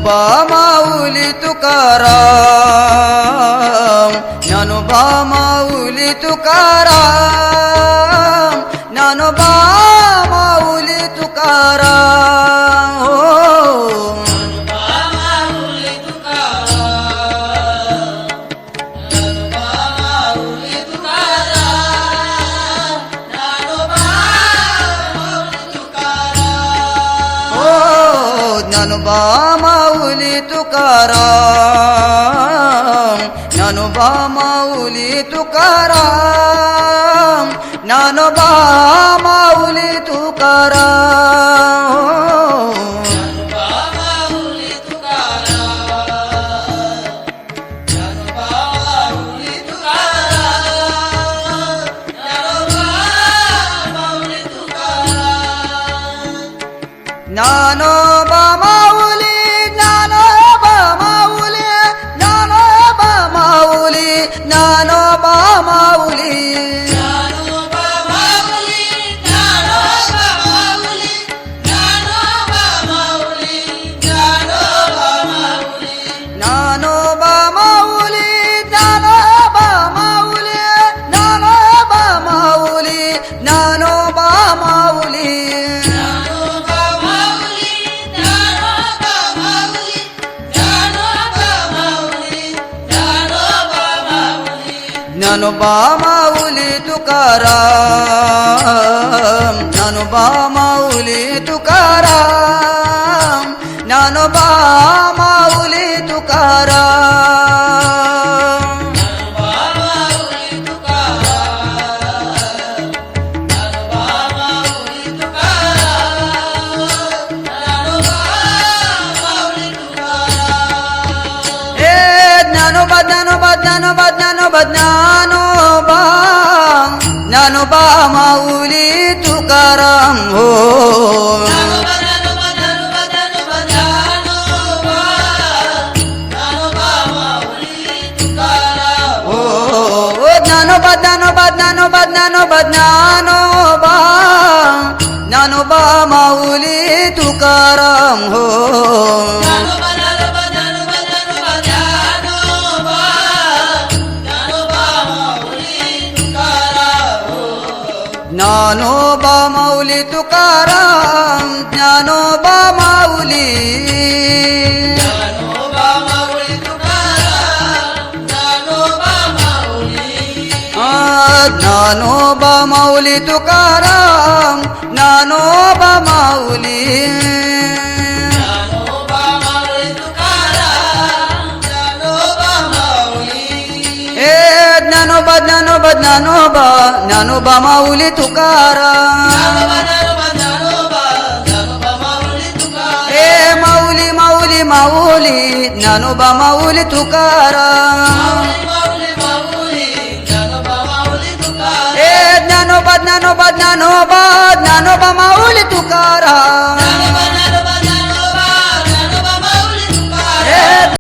ज्ञानोबा माऊली तुकाराम, ज्ञानोबा माऊली तुकाराम, ज्ञानोबा माऊली तुकाराम. हो ज्ञानोबा माऊली तुकाराम, ज्ञानोबा माऊली तुकाराम, ज्ञानोबा माऊली तुकाराम. ज्ञानोबा माऊली, ज्ञानोबा माऊली, ज्ञानोबा माऊली, ज्ञानोबा माऊली, ज्ञानोबा माऊली, ज्ञानोबा माऊली, ज्ञानोबा माऊली, ज्ञानोबा माऊली, ज्ञानोबा माऊली, ज्ञानोबा माऊली, ज्ञानोबा माऊली, ज्ञानोबा माऊली. ज्ञानोबा माऊली तुकाराम, ज्ञानोबा माऊली तुकाराम, ज्ञानोबा माऊली तुकाराम. ज्ञानोबा ज्ञानोबा ज्ञानोबा ज्ञानोबा ज्ञानोबा, ज्ञानोबा माऊली तुकाराम. हो ज्ञानोबा ज्ञानोबा ज्ञानोबा ज्ञानोबा ज्ञानोबा, ज्ञानोबा माऊली तुकाराम. हो ज्ञानोबा माऊली तुकाराम, ज्ञानोबा माऊली, ज्ञानोबा माऊली तुकाराम, ज्ञानोबा माऊली, ज्ञानोबा माऊली तुकाराम, ज्ञानोबा माऊली. ज्ञानोबा माऊली तुकाराम, ज्ञानोबा माऊली, ज्ञानोबा ज्ञानोबा ज्ञानोबा, ज्ञानोबा माऊली तुकाराम. माऊली माऊली माऊली, ज्ञानोबा माऊली तुकाराम. ज्ञानोबा ज्ञानोबा ज्ञानोबा, ज्ञानोबा ज्ञानोबा